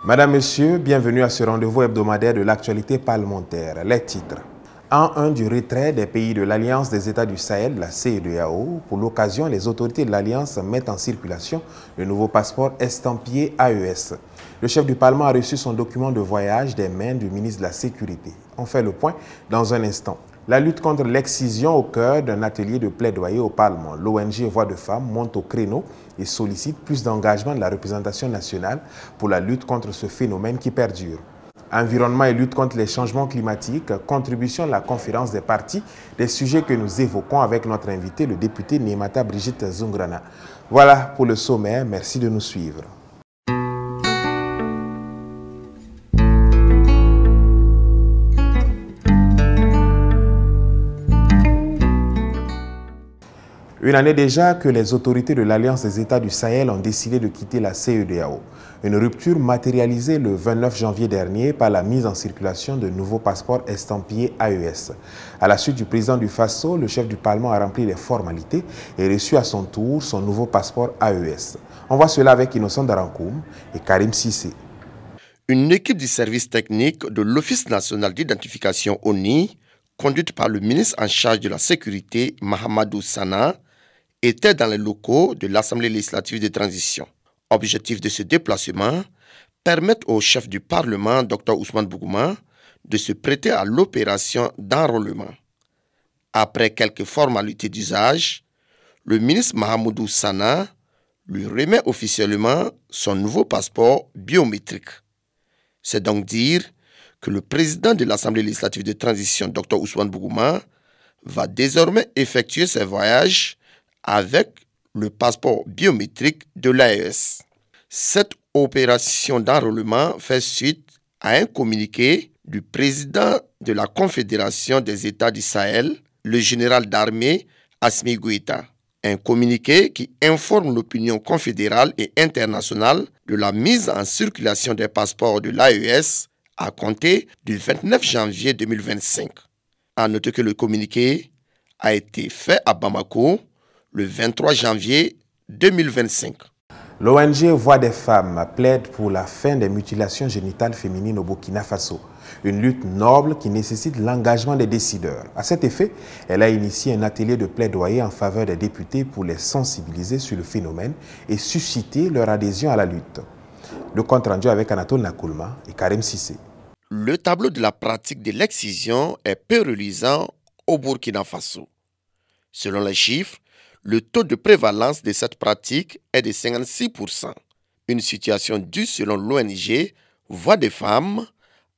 Madame, Monsieur, bienvenue à ce rendez-vous hebdomadaire de l'actualité parlementaire. Les titres. En 1 du retrait des pays de l'Alliance des États du Sahel, la CEDEAO, pour l'occasion, les autorités de l'Alliance mettent en circulation le nouveau passeport estampillé AES. Le chef du Parlement a reçu son document de voyage des mains du ministre de la Sécurité. On fait le point dans un instant. La lutte contre l'excision au cœur d'un atelier de plaidoyer au Parlement. L'ONG Voix de Femmes monte au créneau et sollicite plus d'engagement de la représentation nationale pour la lutte contre ce phénomène qui perdure. Environnement et lutte contre les changements climatiques, contribution à la conférence des partis, des sujets que nous évoquons avec notre invité, le député Némata Brigitte Zungrana. Voilà pour le sommaire, merci de nous suivre. Une année déjà que les autorités de l'Alliance des États du Sahel ont décidé de quitter la CEDEAO. Une rupture matérialisée le 29 janvier dernier par la mise en circulation de nouveaux passeports estampillés AES. À la suite du président du Faso, le chef du Parlement a rempli les formalités et reçu à son tour son nouveau passeport AES. On voit cela avec Innocent Darankoum et Karim Sissé. Une équipe du service technique de l'Office national d'identification ONI, conduite par le ministre en charge de la sécurité, Mahamadou Sana, était dans les locaux de l'Assemblée législative de transition. Objectif de ce déplacement, permettre au chef du Parlement, Dr Ousmane Bougouma, de se prêter à l'opération d'enrôlement. Après quelques formalités d'usage, le ministre Mahamadou Sana lui remet officiellement son nouveau passeport biométrique. C'est donc dire que le président de l'Assemblée législative de transition, Dr Ousmane Bougouma, va désormais effectuer ses voyages avec le passeport biométrique de l'AES. Cette opération d'enrôlement fait suite à un communiqué du président de la Confédération des États du Sahel, le général d'armée Assimi Goïta. Un communiqué qui informe l'opinion confédérale et internationale de la mise en circulation des passeports de l'AES à compter du 29 janvier 2025. À noter que le communiqué a été fait à Bamako le 23 janvier 2025. L'ONG Voix des Femmes plaide pour la fin des mutilations génitales féminines au Burkina Faso. Une lutte noble qui nécessite l'engagement des décideurs. À cet effet, elle a initié un atelier de plaidoyer en faveur des députés pour les sensibiliser sur le phénomène et susciter leur adhésion à la lutte. Le compte rendu avec Anatole Nakoulma et Karim Sissé. Le tableau de la pratique de l'excision est peu reluisant au Burkina Faso. Selon les chiffres, le taux de prévalence de cette pratique est de 56%. Une situation due, selon l'ONG Voix des Femmes,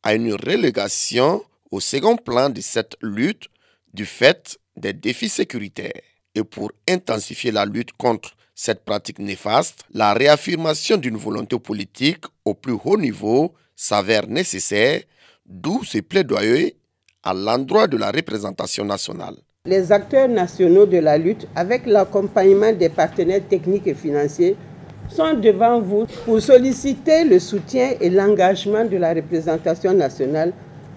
à une relégation au second plan de cette lutte du fait des défis sécuritaires. Et pour intensifier la lutte contre cette pratique néfaste, la réaffirmation d'une volonté politique au plus haut niveau s'avère nécessaire, d'où ce plaidoyer à l'endroit de la représentation nationale. Les acteurs nationaux de la lutte, avec l'accompagnement des partenaires techniques et financiers, sont devant vous pour solliciter le soutien et l'engagement de la représentation nationale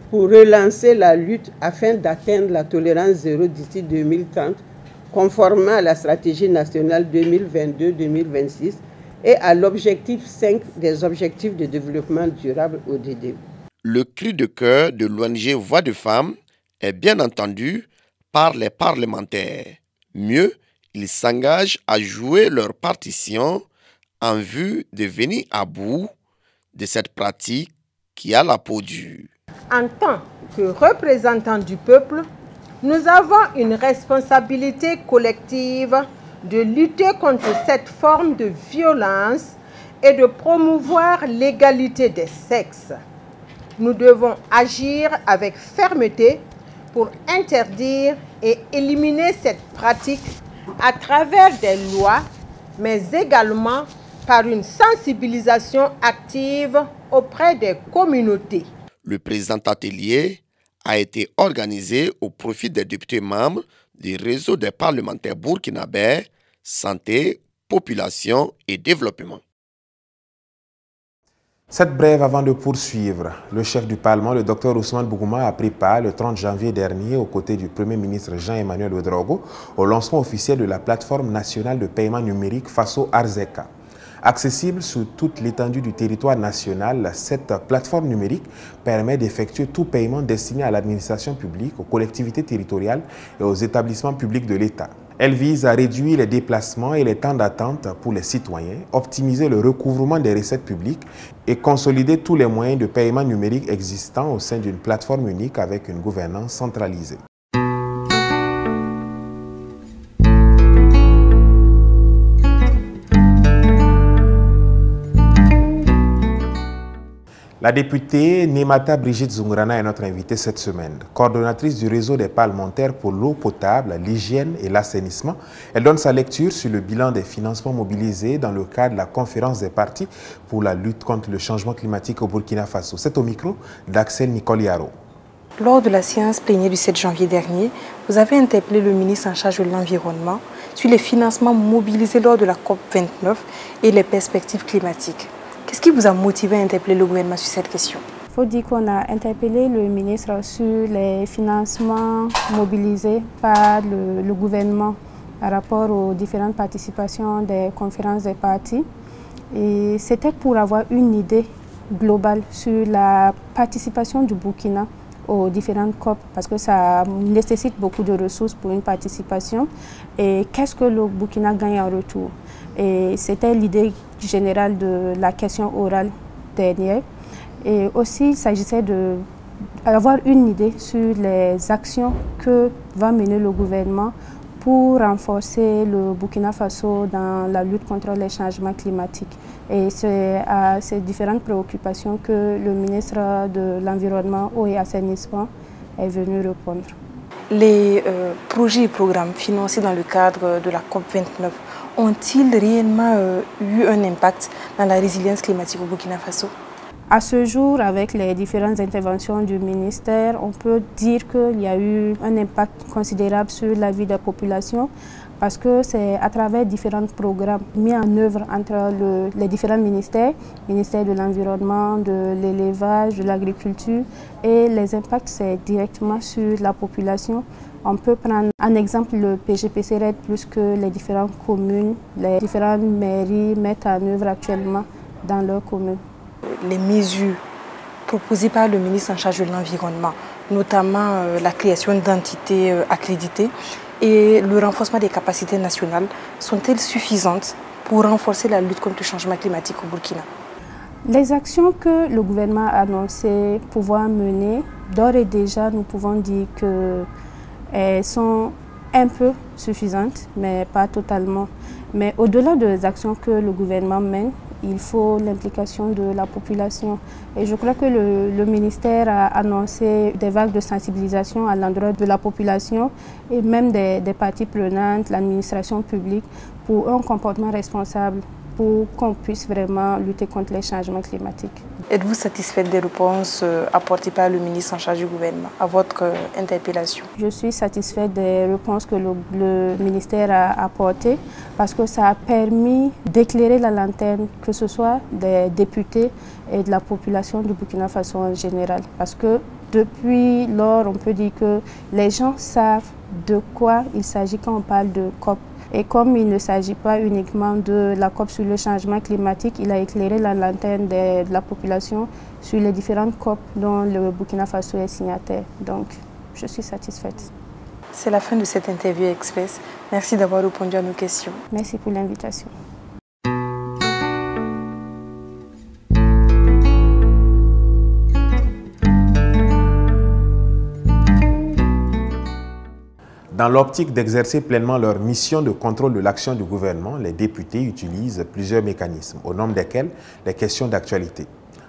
pour relancer la lutte afin d'atteindre la tolérance zéro d'ici 2030, conformément à la stratégie nationale 2022-2026 et à l'objectif 5 des objectifs de développement durable ODD. Le cri de cœur de l'ONG Voix de Femmes est bien entendu par les parlementaires. Mieux, ils s'engagent à jouer leur partition en vue de venir à bout de cette pratique qui a la peau dure. En tant que représentants du peuple, nous avons une responsabilité collective de lutter contre cette forme de violence et de promouvoir l'égalité des sexes. Nous devons agir avec fermeté pour interdire et éliminer cette pratique à travers des lois, mais également par une sensibilisation active auprès des communautés. Le présent atelier a été organisé au profit des députés membres du réseau des parlementaires burkinabés, santé, population et développement. Cette brève avant de poursuivre, le chef du Parlement, le Dr Ousmane Bougouma, a pris part le 30 janvier dernier aux côtés du Premier ministre Jean-Emmanuel Ouedraogo au lancement officiel de la plateforme nationale de paiement numérique Faso Arzeka. Accessible sur toute l'étendue du territoire national, cette plateforme numérique permet d'effectuer tout paiement destiné à l'administration publique, aux collectivités territoriales et aux établissements publics de l'État. Elle vise à réduire les déplacements et les temps d'attente pour les citoyens, optimiser le recouvrement des recettes publiques et consolider tous les moyens de paiement numérique existants au sein d'une plateforme unique avec une gouvernance centralisée. La députée Nemata Brigitte Zungrana est notre invitée cette semaine. Coordonnatrice du réseau des parlementaires pour l'eau potable, l'hygiène et l'assainissement, elle donne sa lecture sur le bilan des financements mobilisés dans le cadre de la conférence des partis pour la lutte contre le changement climatique au Burkina Faso. C'est au micro d'Axel Nicoliaro. Lors de la séance plénière du 7 janvier dernier, vous avez interpellé le ministre en charge de l'environnement sur les financements mobilisés lors de la COP29 et les perspectives climatiques. Qu'est-ce qui vous a motivé à interpeller le gouvernement sur cette question? Il faut dire qu'on a interpellé le ministre sur les financements mobilisés par le gouvernement par rapport aux différentes participations des conférences des partis. Et c'était pour avoir une idée globale sur la participation du Burkina aux différentes COP, parce que ça nécessite beaucoup de ressources pour une participation. Et qu'est-ce que le Burkina gagne en retour? Et c'était l'idée générale de la question orale dernière. Et aussi, il s'agissait d'avoir une idée sur les actions que va mener le gouvernement pour renforcer le Burkina Faso dans la lutte contre les changements climatiques. Et c'est à ces différentes préoccupations que le ministre de l'Environnement, Eau et Assainissement est venu répondre. Les projets et programmes financés dans le cadre de la COP29 ont-ils réellement eu un impact dans la résilience climatique au Burkina Faso? À ce jour, avec les différentes interventions du ministère, on peut dire qu'il y a eu un impact considérable sur la vie des populations parce que c'est à travers différents programmes mis en œuvre entre les différents ministères, ministère de l'Environnement, de l'Élevage, de l'Agriculture, et les impacts, c'est directement sur la population. On peut prendre en exemple le PGPCRED plus que les différentes communes, les différentes mairies mettent en œuvre actuellement dans leurs communes. Les mesures proposées par le ministre en charge de l'Environnement, notamment la création d'entités accréditées et le renforcement des capacités nationales, sont-elles suffisantes pour renforcer la lutte contre le changement climatique au Burkina? Les actions que le gouvernement a annoncé pouvoir mener, d'ores et déjà, nous pouvons dire qu'elles sont un peu suffisantes, mais pas totalement. Mais au-delà des actions que le gouvernement mène, il faut l'implication de la population. Et je crois que le ministère a annoncé des vagues de sensibilisation à l'endroit de la population et même des parties prenantes, l'administration publique, pour un comportement responsable, pour qu'on puisse vraiment lutter contre les changements climatiques. Êtes-vous satisfaite des réponses apportées par le ministre en charge du gouvernement à votre interpellation? Je suis satisfaite des réponses que le ministère a apportées parce que ça a permis d'éclairer la lanterne, que ce soit des députés et de la population du Burkina Faso en général. Parce que depuis lors, on peut dire que les gens savent de quoi il s'agit quand on parle de COP. Et comme il ne s'agit pas uniquement de la COP sur le changement climatique, il a éclairé la lanterne de la population sur les différentes COP dont le Burkina Faso est signataire. Donc, je suis satisfaite. C'est la fin de cette interview express. Merci d'avoir répondu à nos questions. Merci pour l'invitation. Dans l'optique d'exercer pleinement leur mission de contrôle de l'action du gouvernement, les députés utilisent plusieurs mécanismes, au nombre desquels les questions d'actualité.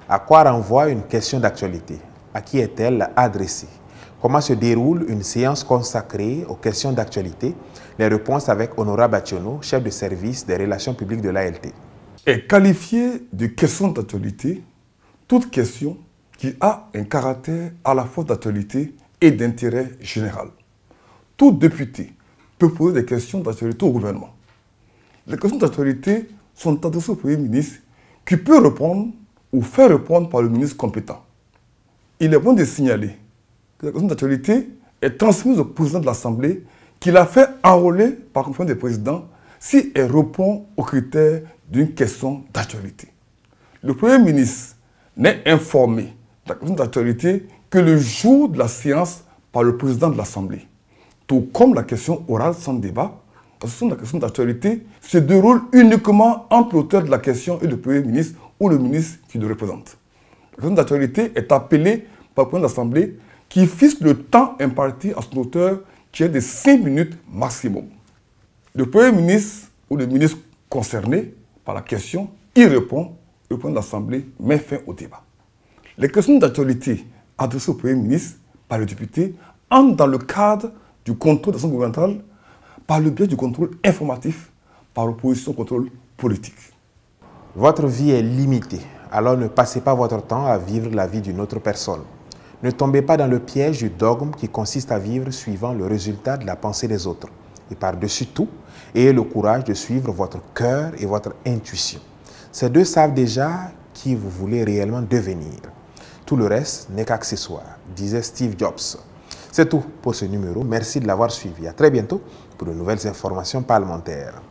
À quoi renvoie une question d'actualité? À qui est-elle adressée? Comment se déroule une séance consacrée aux questions d'actualité? Les réponses avec Honorable Bationo, chef de service des relations publiques de l'ALT. Est qualifiée de question d'actualité toute question qui a un caractère à la fois d'actualité et d'intérêt général. Tout député peut poser des questions d'actualité au gouvernement. Les questions d'actualité sont adressées au Premier ministre qui peut répondre ou faire répondre par le ministre compétent. Il est bon de signaler que la question d'actualité est transmise au président de l'Assemblée qui l'a fait enrôler par conférence des présidents, si elle répond aux critères d'une question d'actualité. Le Premier ministre n'est informé de la question d'actualité que le jour de la séance par le président de l'Assemblée. Tout comme la question orale sans débat, la question d'actualité se déroule uniquement entre l'auteur de la question et le Premier ministre ou le ministre qui le représente. La question d'actualité est appelée par le président de l'Assemblée qui fixe le temps imparti à son auteur qui est de 5 minutes maximum. Le Premier ministre ou le ministre concerné par la question y répond, le président de l'Assemblée met fin au débat. Les questions d'actualité adressées au Premier ministre par le député entrent dans le cadre du contrôle d'action gouvernementale par le biais du contrôle informatif par l'opposition au contrôle politique. Votre vie est limitée, alors ne passez pas votre temps à vivre la vie d'une autre personne. Ne tombez pas dans le piège du dogme qui consiste à vivre suivant le résultat de la pensée des autres. Et par-dessus tout, ayez le courage de suivre votre cœur et votre intuition. Ces deux savent déjà qui vous voulez réellement devenir. Tout le reste n'est qu'accessoire, disait Steve Jobs. C'est tout pour ce numéro. Merci de l'avoir suivi. À très bientôt pour de nouvelles informations parlementaires.